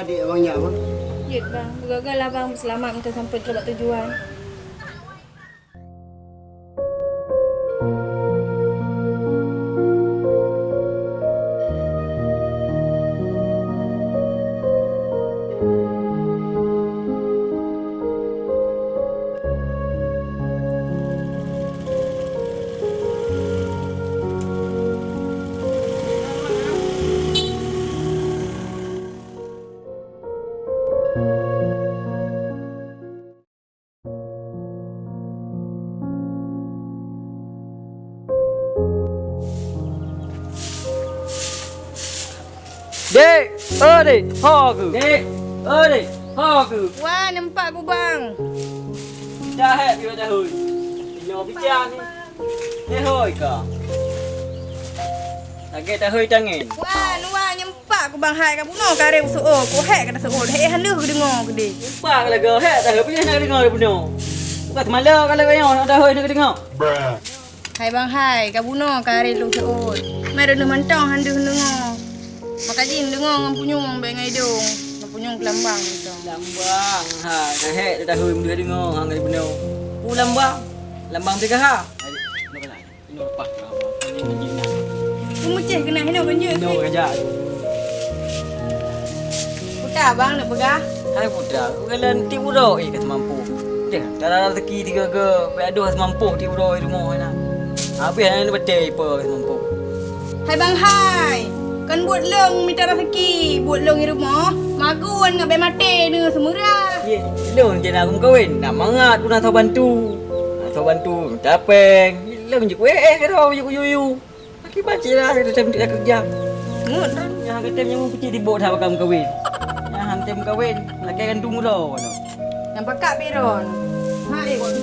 adik abangnya apa? Yut bang, gagal lah bang. Selamat minta sampai tempat tujuan. Dek, dek, aku. Dek, dek, aku. Wah, nampak aku bang. Jahat dia dah hui. Dia bicara ni. Dia hui ke? Lagi dah hui tangan. Wah, luar nampak aku bang hai kamu no kare usuk oh. Ko hek kata seol. Hek halu ke dengar ke dia. Nampak ke lagu hek dah hui nak dengar dia punya. Bukan semalam kalau kau nak dah hui nak dengar. Hai bang hai, kamu no kare lu seol. Mai dah mantang handu dengar. Makajin dengar ngam punyung bengai dong. Ngam punyung kelambang gitu. Lambang. Ha, dah hek dah hui dia dengar hang dia punya. Lambang. Lambang tiga ha. Nak nak. Ini lepas lah. Ini jinak. Kumuceh kena hino kan je. Ini kerja. Putar bang nak pegah. Hai putra, kalau nanti budak kat mampu. Dia tak ada rezeki tiga ke, aduh mampu ti budak di rumah nak. Habis hang betul apa mampu. Hai bang hai. Kan buat long minta rezeki, buat long di rumah. Magun ngabe mati ni semurah. Ye, long je nak kahwin. Nak mangat pun nak tahu bantu. Nak tahu bantu, tapeng. Long je kuih ke dah je kuyu. Laki baca lah ada time dia kerja. Ngut ron. Yang kata yang pergi di bot dah bakal kahwin. Yang hantam kahwin, laki kan tunggu dah. Yang pakak piron. Hai buat tu.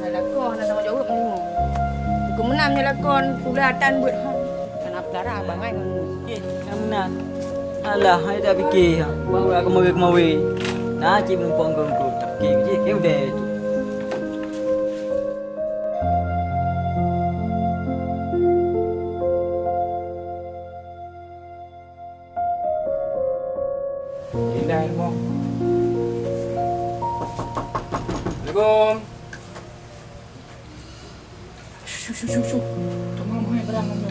Dah lakon nak tanggungjawab ni. Aku menam je lakon, sudah tan buat ha. Kenapa darah abang ai kan. Yang menang. Alah, saya dah fikir. Baru aku kemawi. Nah, cik menumpang kau. Tak fikir, cik udah tu. Indah rumah. Assalamualaikum. Shu. Tolong mai barang kamu.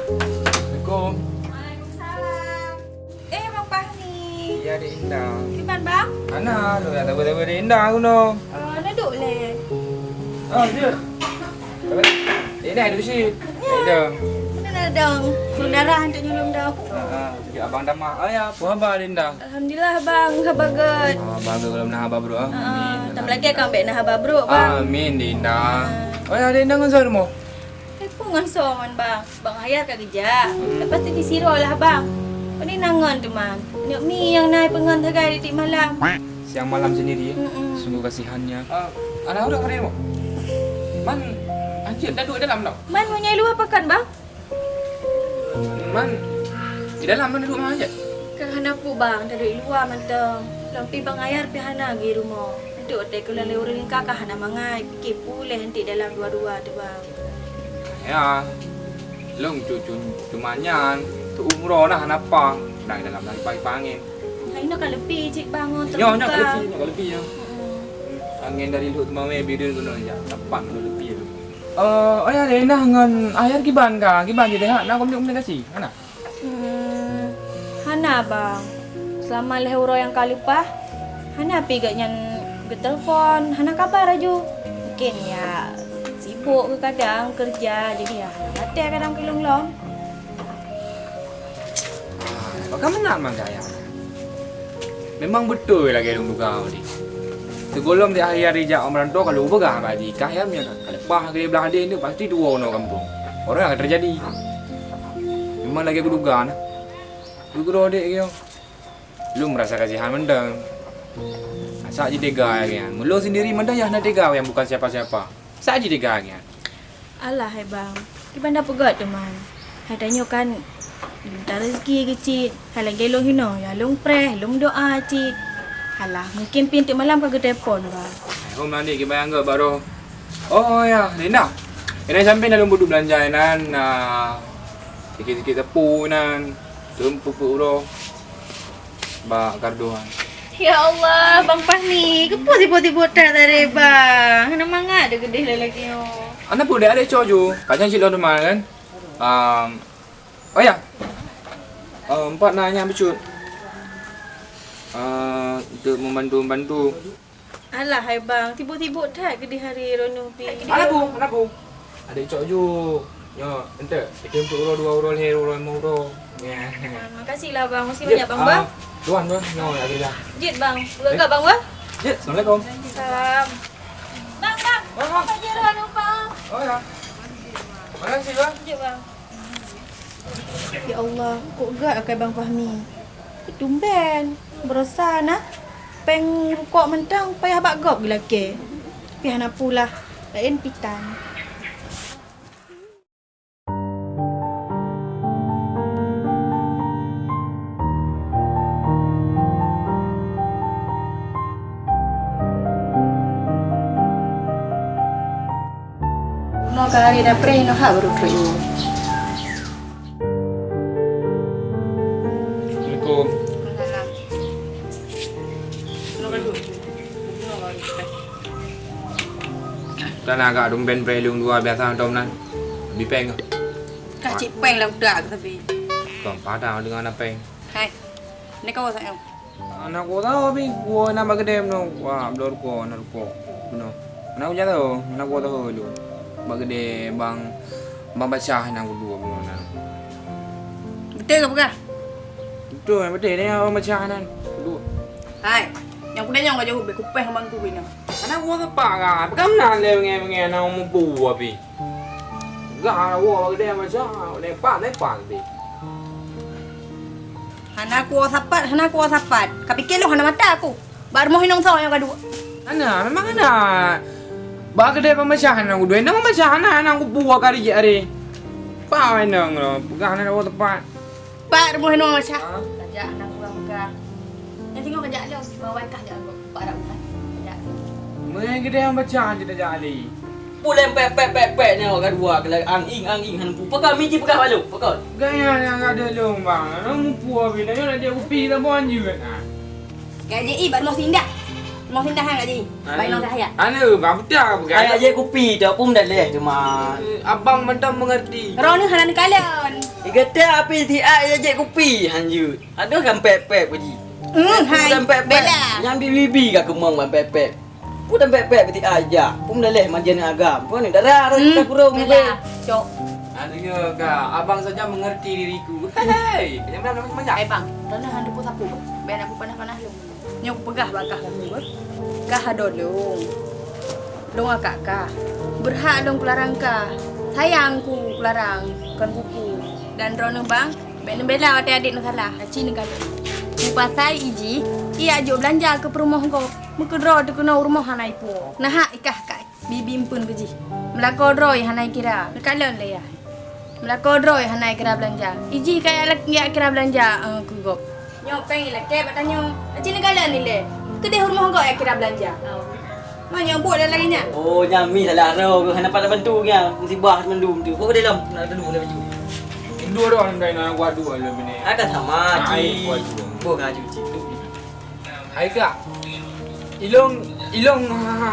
Assalamualaikum. Waalaikumsalam. Bang Fahmi. Ya, Dek Indah. Di mana bang? Ana, lu dah tahu Dek Indah aku no. Duduk le. Oh, dia. Dek Indah duduk sini. Dek Indah. Mana dong? Saudara hantar nyulung dah. Sekejap abang dah mak. Ayah, apa khabar Dek Indah? Alhamdulillah bang, khabar good. Bagus kalau nak khabar bro. Tak lagi akan baik nak khabar bro bang. Amin Dek Indah. Oh ya, Dek Indah kan saya rumah. Pungan soman bang. Bang Hayat kat kerja. Lepas tu disiro lah bang. Kau ni nangan tu man. Nyok mi yang naik pengan tegai di malam. Siang malam sendiri ya. Sungguh kasihannya. Anak udah kena rumah. Man, anjir dah duduk dalam tau. Man mau nyai luar pakan bang? Man, di dalam mana duduk mana aja? Kan hana pu bang, dah duduk luar mantang. Lampi bang Hayat pi hana gi rumah. Duduk tak kula le orang kakak hana mangai. Fikir pulih nanti dalam dua-dua tu bang. Ya, long cucu cumanyan tu umroh nah napa? Dah dalam lagi pagi angin. Hai nak kan lebih cik bangun Nyak lebih ya. Angin dari luar mau biru tu ya. Tepat tu lebih tu. Oh ya, Dek Indah dengan ayah kiban ka? Kiban je dah. Nak komunikasi. Mana? Hana bang. Selama leh orang yang kalipah, hana pi gaknya telefon, hana kabar aju. Mungkin ya sibuk ke kadang kerja jadi ya mati kadang kilong-long. Bagaimana nak mangkaya? Memang betul lagi dong duga ni. Segolong di akhir rejak orang tua kalau ubah gaji kayamnya kalau pah ke belah dia ni pasti dua orang kampung. Orang akan terjadi. Memang lagi aku duga nah. Duga dek kau. Lu merasa kasihan mendang. Asal je tega kan. Mulu sendiri mendang ya nak tega yang bukan siapa-siapa. Asal je tega kan. Alah hai bang. Di bandar pegat tu man. Hai tanya kan minta rezeki kecil. Hai lagi long hino ya long preh, long doa cik. Alah mungkin pintu malam kau telefon bang. Hôm nay ke bayang ke baru. Oh ya, Linda. Ini sampai dalam budu belanja nan sikit-sikit tepu nan. Pupuk ro. Ba karduan. Ya Allah, Bang Fahmi, kenapa tiba-tiba tak tadi bang? Kena mangat ada gede lelaki yo. Anak pun ada coju. Kacang cilok rumah kan. Oh ya. Empat nanya becut. Untuk membantu. Alah hai bang, tiba-tiba tak gede hari rono pi. Anak bu. Ada coju. Yo, ente. Kita untuk uro 2 uro le uro 5 uro. Ya. Makasihlah bang, masih banyak bang bang. Tuan, no, lagi dah. Jit bang, enggak bang bang? Jit, Assalamualaikum. Salam. Bang, apa je rono bang? Oh ya. Mana sih bang? Jit bang. Ya Allah, kok gak pakai Bang Fahmi? Tumben, berosa nah. Peng rukuk mentang payah bak gop gila ke. Pihak nak pula, lain pitan. No kari dah pre no ha baru tu. Assalamualaikum. Dan agak dumben prelung 2 biasa tom nan. Bipeng. Kak cik peng lah budak tapi. Kom padang dengan apa peng. Hai. Ni kau sayang. Anak gua tahu tapi gua nama gede no. Wah, blor ko, anak ko. No. Anak gua tahu, anak gua tahu lu. Bagede bang baca anak gua dua bulan. Betul ke bukan? Betul, betul ni abang baca anak. Dua. Hai. Yang kuda nyong jauh be kupeh bang ku bina. Anak gua tepak kan. Bekam nan le mengen anak mu bu api. Gak gua bagede baca, nepak bi. Anak ku sapat. Kau fikir lu hana mata aku. Baru mau hinong saw yang kedua. Ana, memang ana. Bagede pembacahan aku dua, nama bacahan anak aku buah kari jari. Pa nang lo, bukan anak aku tepat. Baru mau hinong macam. Kerja anak ku bukan. Nanti kau kerja lu bawa kah dia aku. Para bukan. Kerja. Mereka gede yang bacahan tidak jadi. Pulem pek ni orang kedua kalau anging han pu. Pakal miji pakal balu, pakal. Gaya yang ada lu bang, anak mu buah bila yo nak dia upi tak bon juga. Gaji baru mau sindah. Mau sindah hang gaji. Baik nong saya. Anu, babudak bukan. Kayak je kopi dah pun dah leh cuma. Abang mentang mengerti. Rono hanan kalian. Ikata api ti ai je kopi han je. Ada kan pek puji. Hai. Bela. Yang bibi ka kemong ban pek. Pun pek ti aja. Pun dah leh majian agam. Pun ni darah kita kurang ni. Bela. Cok. Aduh, kak, abang saja mengerti diriku. Hei, jangan banyak. Hai bang. Rono handu ku sapu. Ben aku panah-panah lu. Nyok pegah bakah kamu ber. Kah adolong. Dong akak kah. Berhak dong kelarang kah. Sayangku kelarang kan buku. Dan rono bang, ben bela adik-adik nu salah. Aci negara. Mu pasai iji, ia jo belanja ke perumah kau. Muka dro tu kena rumah hanai po. Nah hak ikah kak. Bibi pun beji. Melako droi hanai kira. Kalon le ya. Melako droi hanai kira belanja. Iji kayak lek ngia kira belanja ku gop. Nyok pengen lah ke bertanya. Aci negara ni le. Kedai rumah kau ya kira belanja. Mana buat dah lagi nya? Oh, nyami salah ro. Hana pada bantu nya. Musibah mendum tu. Kau dalam nak dulu dah baju. Dua orang dah nak buat dua le ni. Ada sama Ai, buat ci. dua. Bukan cuci tu. Hai kak. Ilong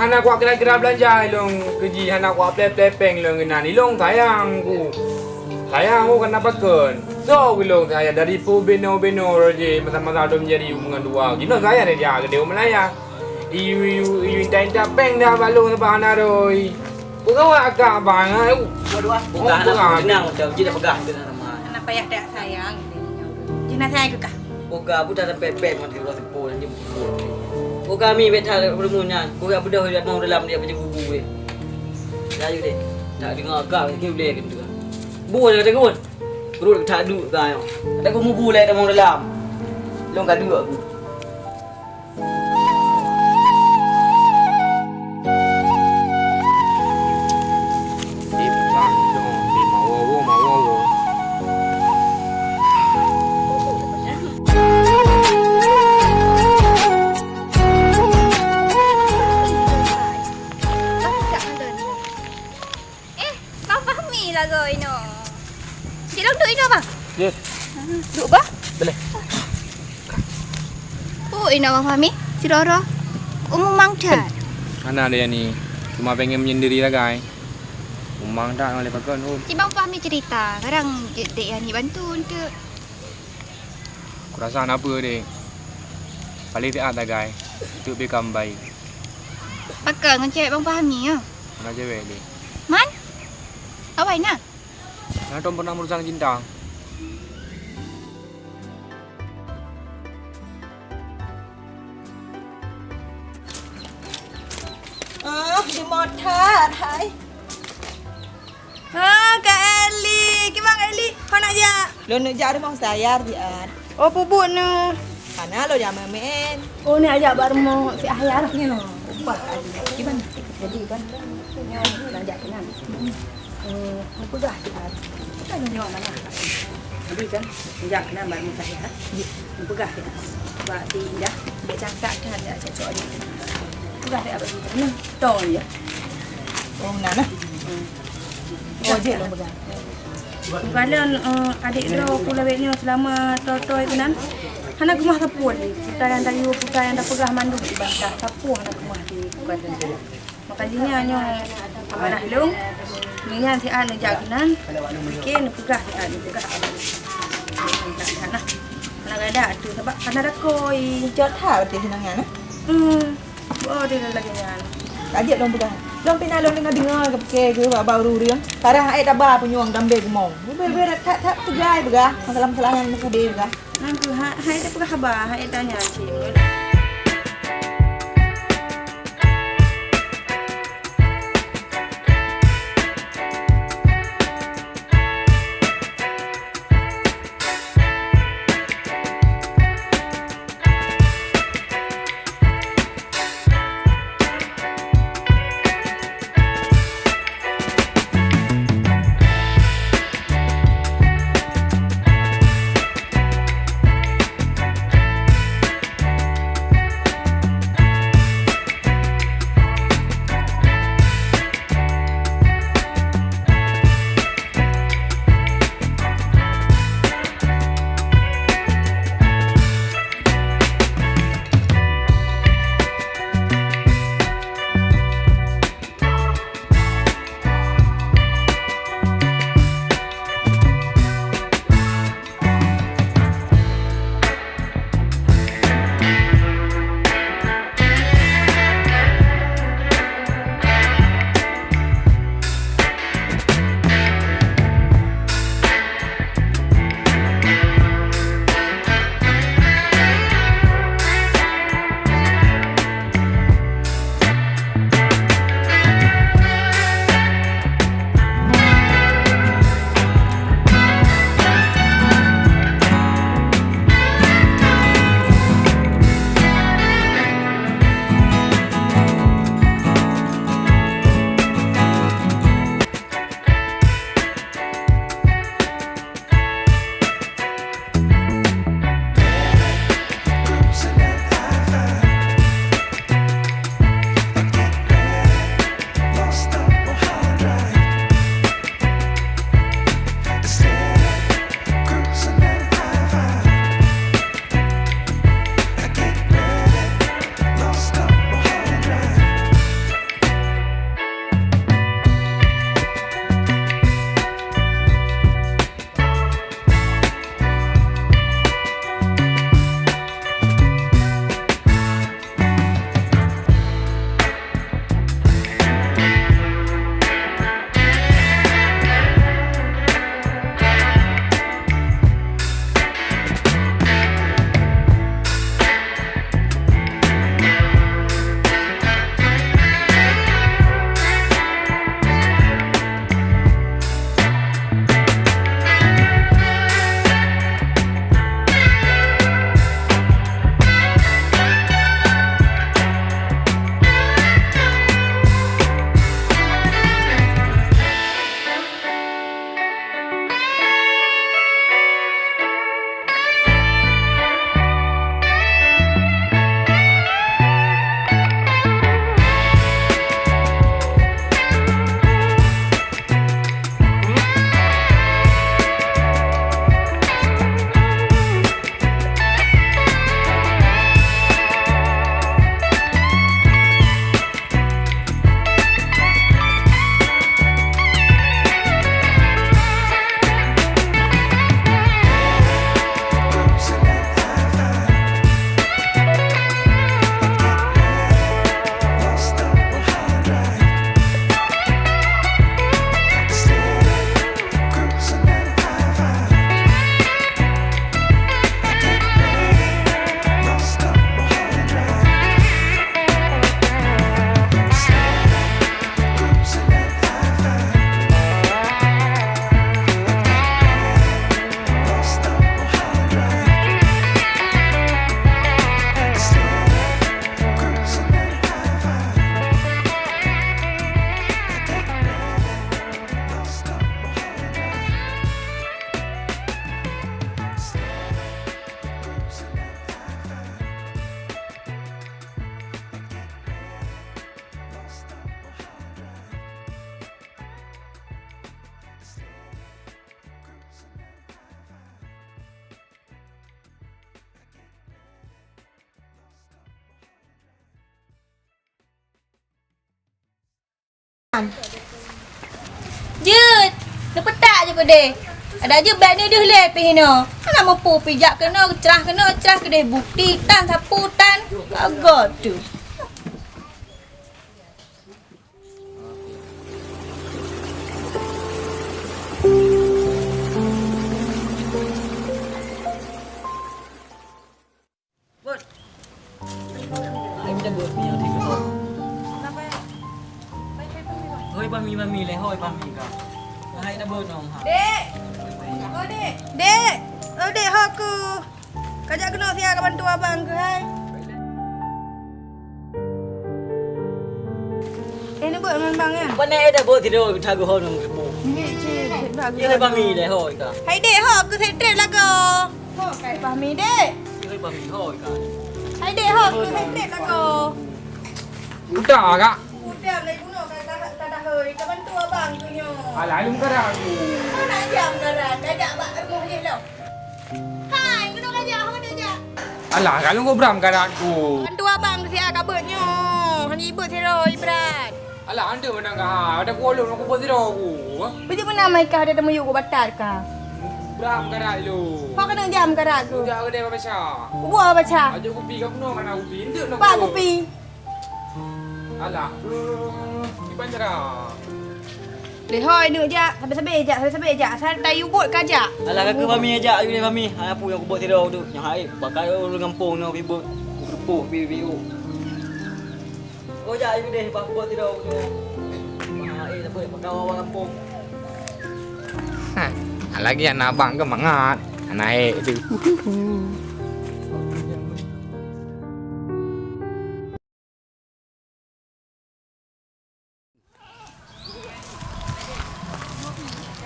anak gua kira-kira belanja ilong keji anak gua plep-plepeng ilong genan. Ilong sayangku. Sayangku kenapa kan? So ilong saya dari pu beno roje masa-masa ada menjadi hubungan dua. Gino saya dia gede Melaya. Iu inta peng dah balung sampai anak roi. Bukan agak bang. Dua-dua. Bukan anak senang macam je dah pegang kita sama. Anak payah tak sayang. Jina sayang ke kah? Bukan budak dan pepek macam tu sepuluh dan jemput. Bukan kami betul bermunyan. Bukan budak dia mau dalam dia macam bubu dia. Layu deh. Tak dengar agak kita boleh gitu. Bu dia kata gun. Perut tak duk kan. Ada aku mubu lah mau dalam. Long kadu aku. Bang Fahmi lah rồi nó. Chị Long đuổi nó bang. Yes. Duk bah? Pupuk ini Bang Fahmi. Si Roro. Mang dah. Mana dia ni? Cuma pengen menyendiri lah guys. Umang tak oleh pakai tu. Si Bang Fahmi cerita. Sekarang dek yang ni bantu untuk. Aku rasa apa dek? Paling tak ada guys. Untuk become baik. Pakai dengan cewek Bang Fahmi ya. Mana cewek dek? Man? Awak nak? Mana tuan pernah merusak cinta? Di motor, hai. Kak Eli. Gimana Kak Eli? Kau nak je? Lo nak jadi mau sayar dia. Oh, pupuk ni. Mana lo jangan main. Oh, ni ajak bareng si Ahyar ni. Upah aja. Gimana? Jadi kan, nak ajak kenal. Apa dah? Kita nak mana? Jadi kan, ajak kenal bareng saya. Apa dah? Buat si Indah. Dia cakap kan, dia cocok dia. Apa dah apa ni? Tahu je. Oh, mana? Oh, je lo pegang. Bukan adik dia pula ni selama toy kenan. Hana gemah tapun. Kita yang tadi buka yang dah pegah mandu di bantah tapu hana gemah di bukan tu. Makanya hanya amanah long. Ni yang si an jagnan. Bikin pegah si an pegah. Hana ada tu sebab hana ada koi. Jod ha betul senangnya. Oh dia lagi nyan. Ajak lo pegang. Lo pina lo dengar ke ke baru dia. Karang ai tabah penyuang dambe gemong. Ber tak pegai begah. Masalah-masalah yang muka dia begah. Nanti hai dia pegah khabar, hai tanya cik. Jut, lepas tak je kedai. Ada je beg ni dia lepih no. Mana mampu pijak kena cerah kedai bukti tan sapu tan. Agak tu. Bot. Ai macam bot ni yang tiga. Hoi pami le, hoi pami ka. Hai dah bot nong ha. Dek. Oh, Dek. Dek. Oh, Dek, aku. Kajak kena siap bantu abang ke, hai? Ni buat dengan bang ya? Pan ai dah bot tidur thagu ho nong ke bot. Ni cik bagus. Ye pami le hoi ka. Hai Dek, aku setret lah kau. Oh, kai pahami Dek. Ye pami hoi ka. Hai Dek, aku setret lah kau. Budak kak. Udah lagi guna kata hoi, kau bantu abang tu nyo. Alah, lu kara aku. Mana jam garan, kajak bak rumah je lo. Hai, kena kajak, kau kajak. Alah, kalau kau beram kara aku. Bantu abang tu siap kabutnya. Hani ibu seroi berat. Alah, anda mana kak? Ada kolom aku buat tidur aku. Biji mana mai kah ada temu yuk batal kah? Beram kara lu. Kau kena jam garan tu. Budak kedai apa baca? Buah baca. Ajak kopi kau penuh mana kopi? Indah nak. Pak kopi. Alah, iban cara. Lehoi ni je, sampai je. Asal tayu bot kajak. Alah kakak pami ajak you ni pami. Hai apa yang aku buat tidur tu. Yang hai pakai orang kampung no bibut. Rupuk biu. Oh ajak you deh aku buat tidur tu. Hai tak boleh pakai orang kampung. Lagi anak abang ke mangat. Anak tu.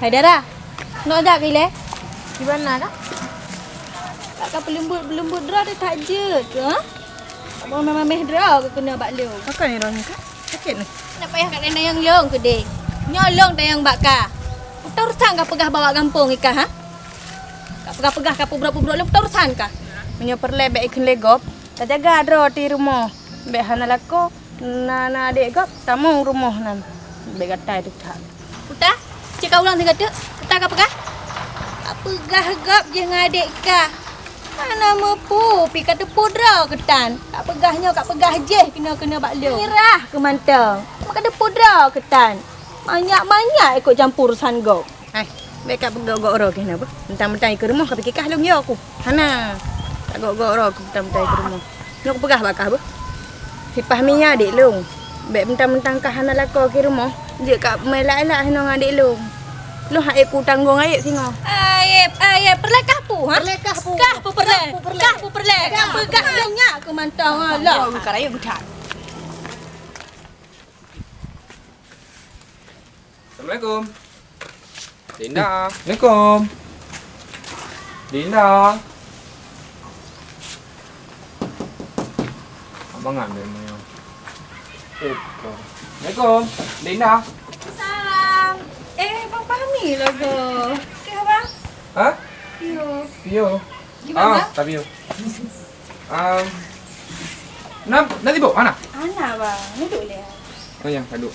Hai Dara. Nak ajak ke le? Di mana dah? Takkan pelembut draw dia tak je tu ha? Abang memang meh draw ke kena bak leong. Makan ni orang ni kah? Sakit ni. Nak payah kat nenek yang leong ke dek? Nyolong tayang bakar. Kau urusan kah pegah bawa kampung ikah ha? Kau pegah kau budak-budak lu kau urusan kah? Punya perle bek ikan legop. Tak jaga draw di rumah. Bek hana lako. Nana adik gop. Tamu rumah nan. Bek gatai tu tak. Putar, cik kau ulang tinggal tu. Putar kau pegah? Tak pegah gap je ngadik kah? Mana mampu pi kata pudraw ketan. Tak pegahnya kat pegah je kena bak leong. Mirah ke mantau. Mak kata pudraw ketan. Banyak-banyak ikut campur urusan kau. Hai, bek kat gok-gok ro kena apa? Mentang-mentang ke rumah kau fikir kah long yo aku. Hana. Tak gok-gok ro aku mentang-mentang ke rumah. Ni aku pegah bakah apa? Si pahminya adik long. Bek mentang-mentang kah hana lako ke rumah. Je kat melak-elak hana dengan adik long. Lu hak aku tanggung aib singo. Ayep, perlek kapu ha? Perlek kapu. Kapu perlek. Kapu pegah banyak ke mantau lah. Aku karaya budak. Assalamualaikum. Dinda. Assalamualaikum. Dinda. Abang ambil mana? Assalamualaikum. Dinda. Salam. Bang Fahmi lah ke? Okey abang? Ha? Yo. Pio. Gimana? Tapi Pio. Nanti bu, mana? Anak bang, duduk dia. Oh ya, duduk.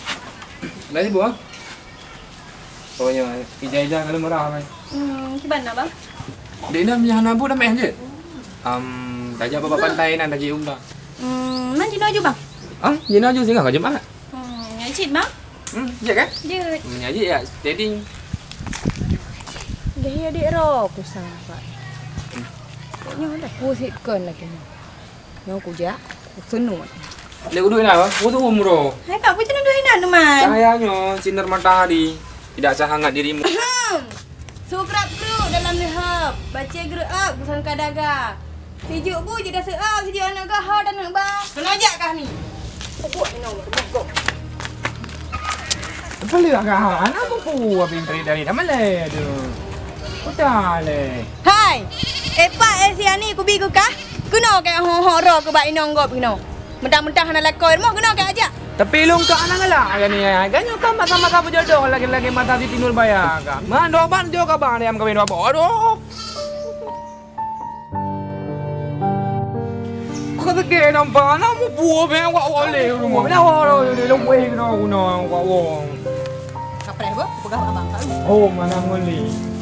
Nanti bu, ah. Pokoknya ija-ija kalau murah mai. Gimana bang? Dinda punya anak bu dah main je. Tajak bapak pantai nan tajak umrah. Man Jino je bang? Jina je singgah ke Jemaat. Nyacit bang? Je kan? Jut. Menyaji ya, steady. Dia adik ro aku sahabat. Kayaknya ada pusitkan lagi. Yang aku jak, senu. Lek duduk nak apa? Aku tu umroh. Hai kak, punya duduk hinan tu man. Cahayanya sinar matahari tidak sehangat dirimu. Sukrap gru dalam lehap. Baca gru up bukan kadaga. Sejuk bu je dah seap, sejuk anak gahar dan nak bang. Kena ajak kah ni? Buat ni nombor kok. Kali agak anak aku apa yang dari mana tu? Udah le. Hai. Epak siani ku bi ku kah? Kena ke ho ro ke bak inong gop kena. Mentang-mentang nak lakoi rumah kena ke ajak. Tapi long ka anang ala gani ya. Ganyo ka mata-mata berjodoh lagi-lagi mata di tinul bayar ka. Man do ban jo ka bang diam kawin apa? Aduh. kata ke nampak nak mu buah ben awak boleh rumah. Mana awak ni lombai kena guna awak wong. Kapres apa? Pegah abang kau. Oh, mana ngoli.